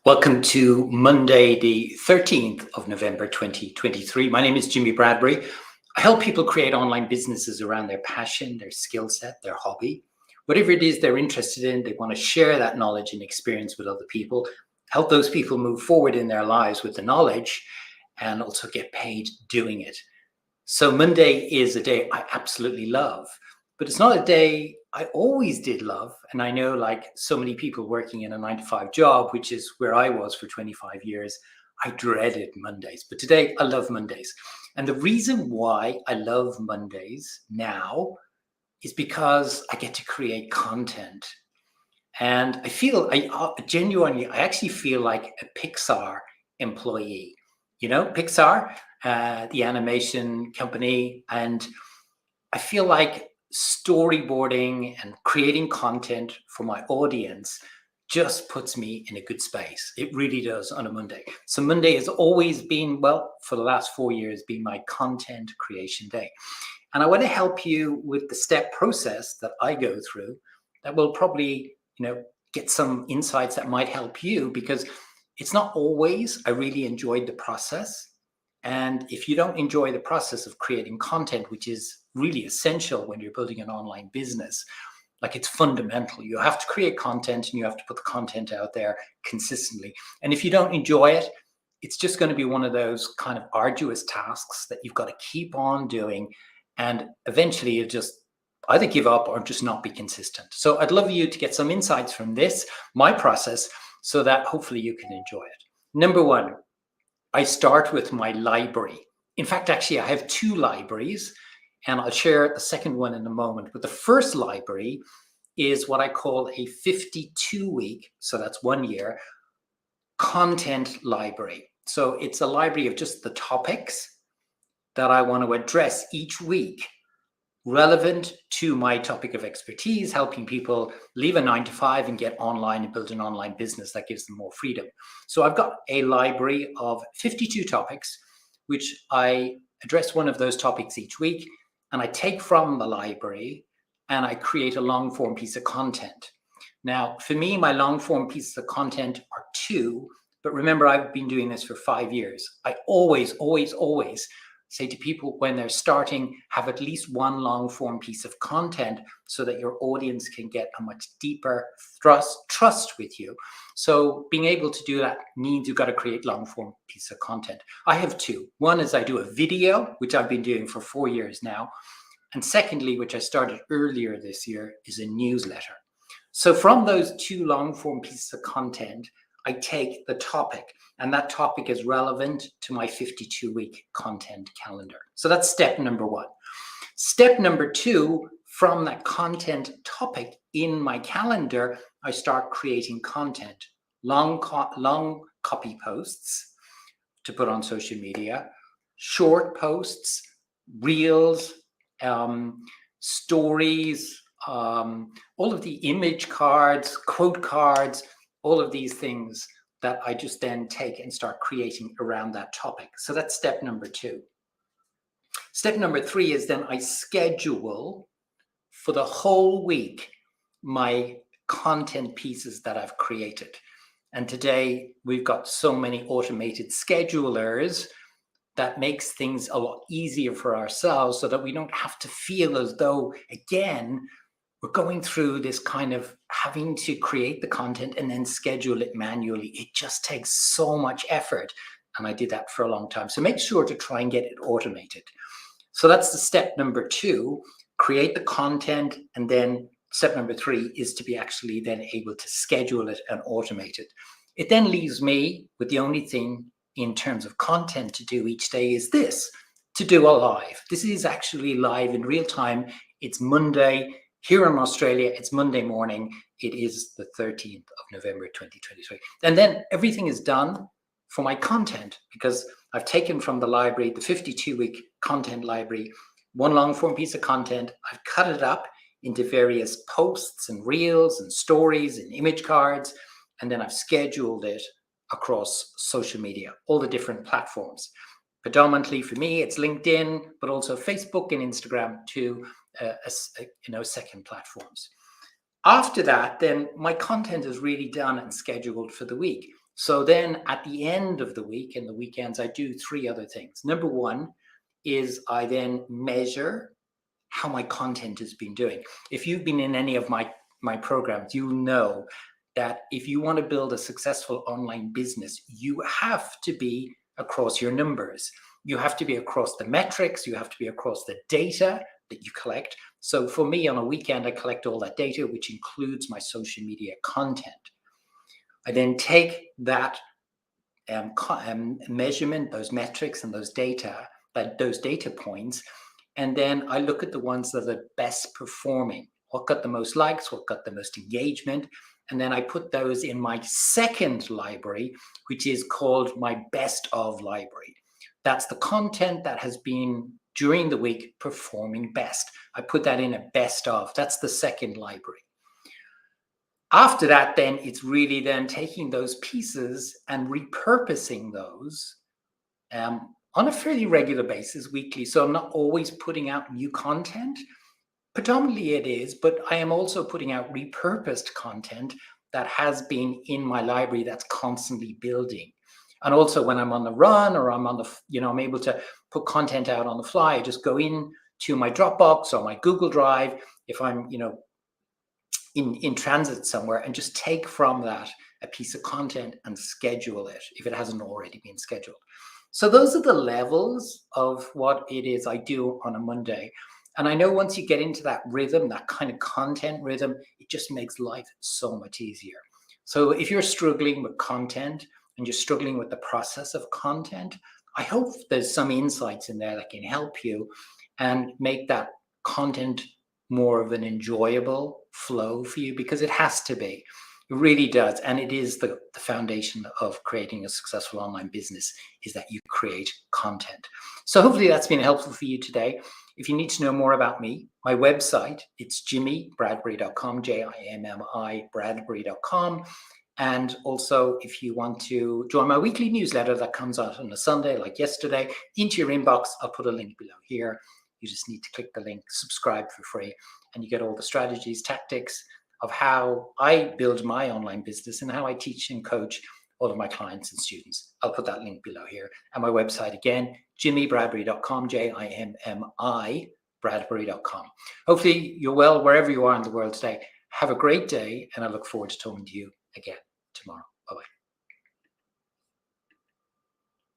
Welcome to Monday, the 13th of November, 2023. My name is Jimmy Bradbury. I help people create online businesses around their passion, their skill set, their hobby. Whatever it is they're interested in, they want to share that knowledge and experience with other people, help those people move forward in their lives with the knowledge, and also get paid doing it. So Monday is a day I absolutely love, but it's not a day I always did love. And I know, like so many people working in a 9-to-5 job, which is where I was for 25 years, I dreaded Mondays. But today I love Mondays. And the reason why I love Mondays now is because I get to create content. And I feel, I actually feel like a Pixar employee. You know, Pixar, the animation company. And I feel like storyboarding and creating content for my audience just puts me in a good space. It really does on a Monday. So Monday has always been, well, for the last 4 years, been my content creation day. And I want to help you with the step process that I go through that will probably, get some insights that might help you, because it's not always I really enjoyed the process. And if you don't enjoy the process of creating content, which is really essential when you're building an online business, like it's fundamental. You have to create content and you have to put the content out there consistently. And if you don't enjoy it, it's just going to be one of those kind of arduous tasks that you've got to keep on doing. And eventually you just either give up or just not be consistent. So I'd love you to get some insights from this, my process, so that hopefully you can enjoy it. Number one, I start with my library. In fact, actually, I have 2 libraries, and I'll share the second one in a moment. But the first library is what I call a 52-week, so that's 1 year, content library. So it's a library of just the topics that I want to address each week, relevant to my topic of expertise, helping people leave a 9-to-5 and get online and build an online business that gives them more freedom. So I've got a library of 52 topics, which I address one of those topics each week. And I take from the library and I create a long form piece of content. Now, for me, my long form pieces of content are 2, but remember, I've been doing this for 5 years. I always say to people when they're starting, have at least 1 long form piece of content so that your audience can get a much deeper trust with you. So being able to do that means you've got to create long form piece of content. I have 2. One is I do a video, which I've been doing for 4 years now. And secondly, which I started earlier this year, is a newsletter. So from those 2 long form pieces of content, I take the topic, and that topic is relevant to my 52-week content calendar. So that's step number 1. Step number 2, from that content topic in my calendar, I start creating content, long copy posts to put on social media, short posts, reels, stories, all of the image cards, quote cards, all of these things that I just then take and start creating around that topic. So that's step number 2. Step number 3 is then I schedule for the whole week my content pieces that I've created. And today we've got so many automated schedulers that makes things a lot easier for ourselves, so that we don't have to feel as though, again, we're going through this kind of having to create the content and then schedule it manually. It just takes so much effort. And I did that for a long time. So make sure to try and get it automated. So that's the step number 2, create the content. And then step number 3 is to be actually then able to schedule it and automate it. It then leaves me with the only thing in terms of content to do each day is this, to do a live. This is actually live in real time. It's Monday. Here in Australia, it's Monday morning. It is the 13th of November, 2023. And then everything is done for my content, because I've taken from the library, the 52-week content library, 1 long form piece of content. I've cut it up into various posts and reels and stories and image cards. And then I've scheduled it across social media, all the different platforms. Predominantly for me, it's LinkedIn, but also Facebook and Instagram, too. Second platforms. After that, then my content is really done and scheduled for the week. So then at the end of the week and the weekends, I do three other things. Number one is I then measure how my content has been doing. If you've been in any of my programs, you know that if you want to build a successful online business, you have to be across your numbers. You have to be across the metrics. You have to be across the data that you collect. So for me, on a weekend, I collect all that data, which includes my social media content. I then take that measurement, those metrics and those data points, and then I look at the ones that are best performing. What got the most likes? What got the most engagement? And then I put those in my second library, which is called my best of library. That's the content that has been during the week performing best. I put that in a best of. That's the second library. After that, then it's really then taking those pieces and repurposing those on a fairly regular basis, weekly. So I'm not always putting out new content. Predominantly it is, but I am also putting out repurposed content that has been in my library that's constantly building. And also when I'm on the run or I'm on the, I'm able to put content out on the fly. I just go in to my Dropbox or my Google Drive if I'm, in transit somewhere, and just take from that a piece of content and schedule it if it hasn't already been scheduled. So those are the levels of what it is I do on a Monday. And I know once you get into that rhythm, that kind of content rhythm, it just makes life so much easier. So if you're struggling with content and you're struggling with the process of content, I hope there's some insights in there that can help you and make that content more of an enjoyable flow for you, because it has to be. It really does. And it is the foundation of creating a successful online business, is that you create content. So hopefully that's been helpful for you today. If you need to know more about me, my website, it's jimmybradbury.com, JIMMI Bradbury.com. And also, if you want to join my weekly newsletter that comes out on a Sunday, like yesterday, into your inbox, I'll put a link below here. You just need to click the link, subscribe for free, and you get all the strategies, tactics of how I build my online business and how I teach and coach all of my clients and students. I'll put that link below here. And my website again, jimmybradbury.com, JIMMI Bradbury.com. Hopefully you're well wherever you are in the world today. Have a great day, and I look forward to talking to you again tomorrow.